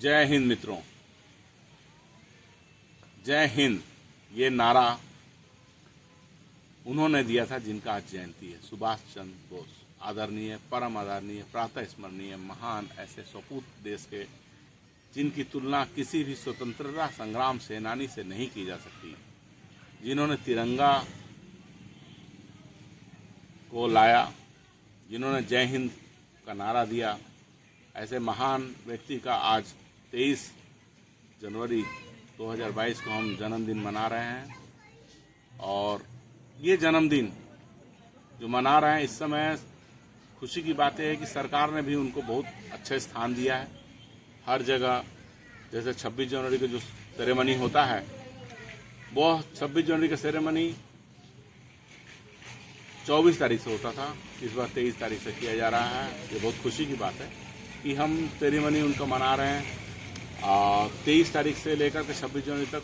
जय हिंद मित्रों, जय हिंद ये नारा उन्होंने दिया था जिनका आज जयंती है। सुभाष चंद्र बोस, आदरणीय, परम आदरणीय, प्रातः स्मरणीय, महान ऐसे सपूत देश के जिनकी तुलना किसी भी स्वतंत्रता संग्राम सेनानी से नहीं की जा सकती, जिन्होंने तिरंगा को लाया, जिन्होंने जय हिंद का नारा दिया, ऐसे महान व्यक्ति का आज 23 जनवरी 2022 को हम जन्मदिन मना रहे हैं। और ये जन्मदिन जो मना रहे हैं, इस समय खुशी की बात है कि सरकार ने भी उनको बहुत अच्छे स्थान दिया है। हर जगह जैसे 26 जनवरी का जो सेरेमनी होता है, वो 26 जनवरी का सेरेमनी 24 तारीख से होता था, इस बार 23 तारीख से किया जा रहा है। ये बहुत खुशी की बात है कि हम सेरेमनी उनका मना रहे हैं। 23 तारीख से लेकर के 26 जनवरी तक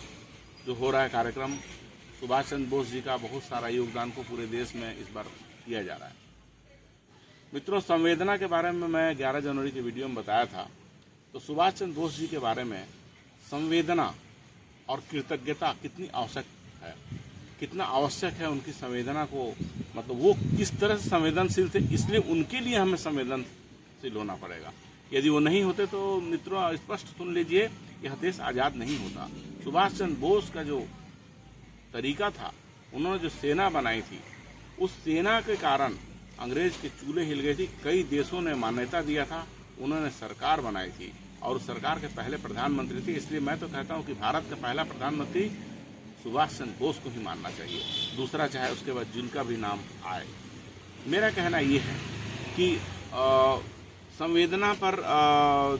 जो हो रहा है कार्यक्रम, सुभाष चंद्र बोस जी का बहुत सारा योगदान को पूरे देश में इस बार किया जा रहा है। मित्रों, संवेदना के बारे में मैं 11 जनवरी के वीडियो में बताया था, तो सुभाष चंद्र बोस जी के बारे में संवेदना और कृतज्ञता कितनी आवश्यक है, कितना आवश्यक है उनकी संवेदना को, मतलब वो किस तरह से संवेदनशील थे, इसलिए उनके लिए हमें संवेदनशील होना पड़ेगा। यदि वो नहीं होते तो मित्रों स्पष्ट सुन लीजिए, यह देश आज़ाद नहीं होता। सुभाष चंद्र बोस का जो तरीका था, उन्होंने जो सेना बनाई थी, उस सेना के कारण अंग्रेज के चूल्हे हिल गए थी। कई देशों ने मान्यता दिया था, उन्होंने सरकार बनाई थी और उस सरकार के पहले प्रधानमंत्री थे। इसलिए मैं तो कहता हूं कि भारत का पहला प्रधानमंत्री सुभाष चंद्र बोस को ही मानना चाहिए, दूसरा चाहे उसके बाद जिनका भी नाम आए। मेरा कहना ये है कि संवेदना पर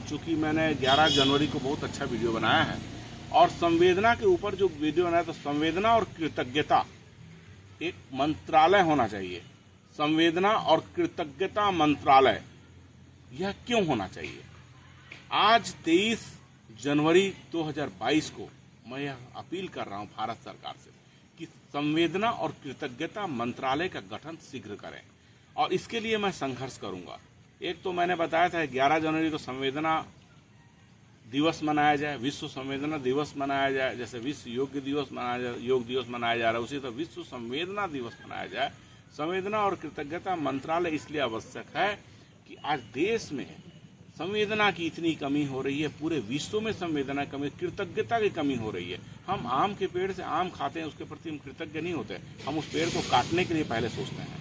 चूंकि मैंने 11 जनवरी को बहुत अच्छा वीडियो बनाया है, और संवेदना के ऊपर जो वीडियो बनाया, तो संवेदना और कृतज्ञता एक मंत्रालय होना चाहिए। संवेदना और कृतज्ञता मंत्रालय, यह क्यों होना चाहिए? आज 23 जनवरी 2022 को मैं यह अपील कर रहा हूं भारत सरकार से कि संवेदना और कृतज्ञता मंत्रालय का गठन शीघ्र करें, और इसके लिए मैं संघर्ष करूंगा। एक तो मैंने बताया था 11 जनवरी को संवेदना दिवस मनाया जाए, विश्व संवेदना दिवस मनाया जाए, जैसे विश्व योग दिवस मनाया जाए, योग दिवस मनाया जा रहा है, उसी तरह विश्व संवेदना दिवस मनाया जाए। संवेदना और कृतज्ञता मंत्रालय इसलिए आवश्यक है कि आज देश में संवेदना की इतनी कमी हो रही है, पूरे विश्व में संवेदना कमी, कृतज्ञता की कमी हो रही है। हम आम के पेड़ से आम खाते हैं, उसके प्रति हम कृतज्ञ नहीं होते, हम उस पेड़ को काटने के लिए पहले सोचते हैं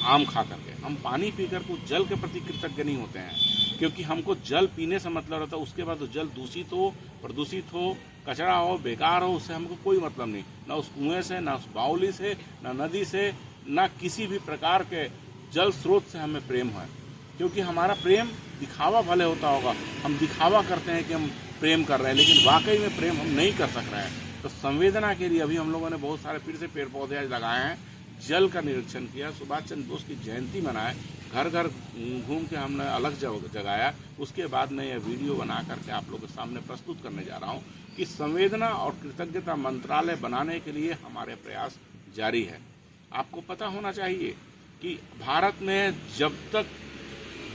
आम खा करके। हम पानी पीकर को जल के प्रति कृतज्ञ नहीं होते हैं, क्योंकि हमको जल पीने से मतलब रहता है, उसके बाद तो जल दूषित हो, प्रदूषित हो, कचरा हो, बेकार हो, उससे हमको कोई मतलब नहीं, ना उस कुएं से, ना उस बावली से, ना नदी से, ना किसी भी प्रकार के जल स्रोत से हमें प्रेम है। क्योंकि हमारा प्रेम दिखावा भले होता होगा, हम दिखावा करते हैं कि हम प्रेम कर रहे हैं, लेकिन वाकई में प्रेम हम नहीं कर सक रहे हैं। तो संवेदना के लिए अभी हम लोगों ने बहुत सारे फिर से पेड़ पौधे आज लगाए हैं, जल का निरीक्षण किया, सुभाष चंद्र बोस की जयंती मनाए, घर घर घूम के हमने अलग जगाया। उसके बाद मैं यह वीडियो बना करके आप लोगों के सामने प्रस्तुत करने जा रहा हूँ कि संवेदना और कृतज्ञता मंत्रालय बनाने के लिए हमारे प्रयास जारी है। आपको पता होना चाहिए कि भारत में जब तक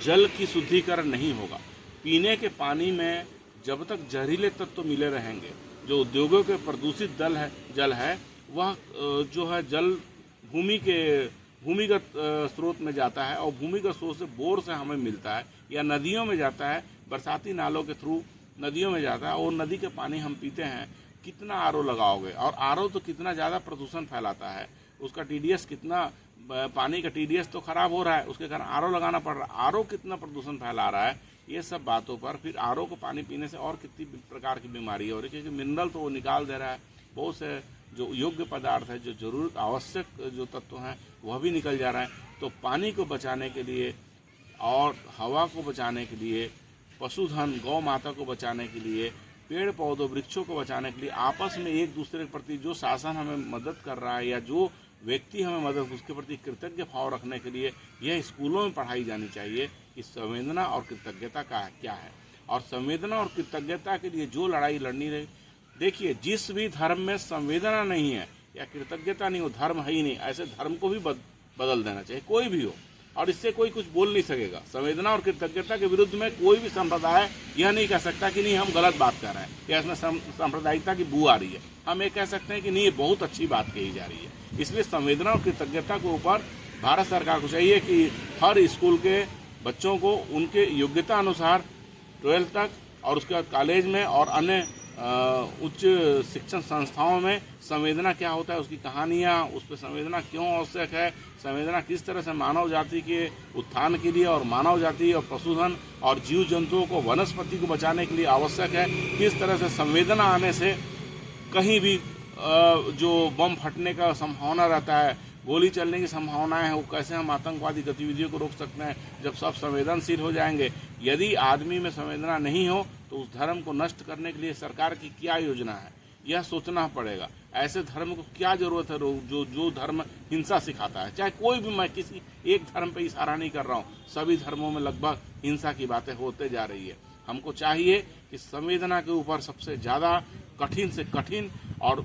जल की शुद्धिकरण नहीं होगा, पीने के पानी में जब तक जहरीले तत्व मिले रहेंगे, जो उद्योगों के प्रदूषित जल है, वह जो है जल भूमिगत स्रोत में जाता है, और भूमिगत स्रोत से बोर से हमें मिलता है, या नदियों में जाता है, बरसाती नालों के थ्रू नदियों में जाता है, और नदी के पानी हम पीते हैं। कितना आरओ लगाओगे, और आरओ तो कितना ज़्यादा प्रदूषण फैलाता है, उसका टीडीएस कितना, पानी का टीडीएस तो खराब हो रहा है, उसके कारण आरओ लगाना पड़ रहा है, आरओ कितना प्रदूषण फैला रहा है। ये सब बातों पर फिर आरओ को पानी पीने से और कितनी प्रकार की बीमारी हो रही है, क्योंकि मिनरल तो वो निकाल दे रहा है, बहुत से जो योग्य पदार्थ है, जो जरूरत आवश्यक जो तत्व हैं, वह भी निकल जा रहा है। तो पानी को बचाने के लिए, और हवा को बचाने के लिए, पशुधन गौ माता को बचाने के लिए, पेड़ पौधों वृक्षों को बचाने के लिए, आपस में एक दूसरे के प्रति जो शासन हमें मदद कर रहा है, या जो व्यक्ति हमें मदद, उसके प्रति कृतज्ञ भाव रखने के लिए यह स्कूलों में पढ़ाई जानी चाहिए कि संवेदना और कृतज्ञता का क्या है। और संवेदना और कृतज्ञता के लिए जो लड़ाई लड़नी रही, देखिए जिस भी धर्म में संवेदना नहीं है या कृतज्ञता नहीं हो, धर्म है ही नहीं। ऐसे धर्म को भी बदल देना चाहिए, कोई भी हो। और इससे कोई कुछ बोल नहीं सकेगा। संवेदना और कृतज्ञता के विरुद्ध में कोई भी संप्रदाय यह नहीं कह सकता कि नहीं हम गलत बात कर रहे हैं या इसमें सांप्रदायिकता की बू आ रही है। हम ये कह सकते हैं कि नहीं ये बहुत अच्छी बात कही जा रही है। इसलिए संवेदना और कृतज्ञता के ऊपर भारत सरकार को चाहिए कि हर स्कूल के बच्चों को उनके योग्यता अनुसार 12th तक और उसके बाद कॉलेज में और अन्य उच्च शिक्षण संस्थाओं में संवेदना क्या होता है, उसकी कहानियाँ, उस पर संवेदना क्यों आवश्यक है, संवेदना किस तरह से मानव जाति के उत्थान के लिए और मानव जाति और पशुधन और जीव जंतुओं को, वनस्पति को बचाने के लिए आवश्यक है, किस तरह से संवेदना आने से कहीं भी जो बम फटने का संभावना रहता है, गोली चलने की संभावनाएं है, वो कैसे हम आतंकवादी गतिविधियों को रोक सकते हैं जब सब संवेदनशील हो जाएंगे। यदि आदमी में संवेदना नहीं हो तो उस धर्म को नष्ट करने के लिए सरकार की क्या योजना है, यह सोचना पड़ेगा। ऐसे धर्म को क्या जरूरत है जो धर्म हिंसा सिखाता है। चाहे कोई भी, मैं किसी एक धर्म पे इशारा नहीं कर रहा हूँ, सभी धर्मों में लगभग हिंसा की बातें होते जा रही है। हमको चाहिए कि संवेदना के ऊपर सबसे ज़्यादा कठिन से कठिन और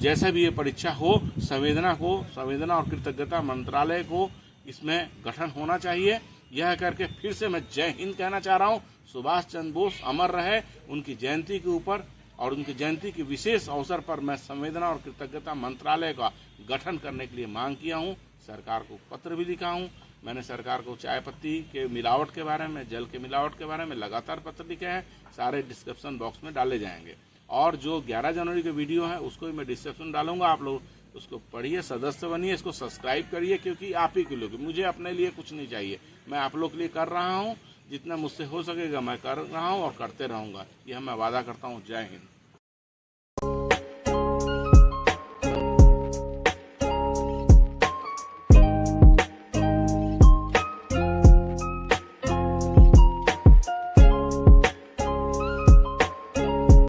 जैसे भी ये परीक्षा हो, संवेदना और कृतज्ञता मंत्रालय को इसमें गठन होना चाहिए। यह करके फिर से मैं जय हिंद कहना चाह रहा हूँ। सुभाष चंद्र बोस अमर रहे। उनकी जयंती के ऊपर और उनकी जयंती के विशेष अवसर पर मैं संवेदना और कृतज्ञता मंत्रालय का गठन करने के लिए मांग किया हूँ। सरकार को पत्र भी लिखा हूँ। मैंने सरकार को चाय पत्ती के मिलावट के बारे में, जल के मिलावट के बारे में लगातार पत्र लिखे हैं। सारे डिस्क्रिप्शन बॉक्स में डाले जाएंगे और जो 11 जनवरी के वीडियो है उसको भी मैं डिस्क्रिप्शन डालूंगा। आप लोग उसको पढ़िए, सदस्य बनिए, इसको सब्सक्राइब करिए, क्योंकि आप ही के लोग, मुझे अपने लिए कुछ नहीं चाहिए, मैं आप लोग के लिए कर रहा हूँ। जितना मुझसे हो सकेगा मैं कर रहा हूँ और करते रहूँगा, यह मैं वादा करता हूँ। जय हिंद।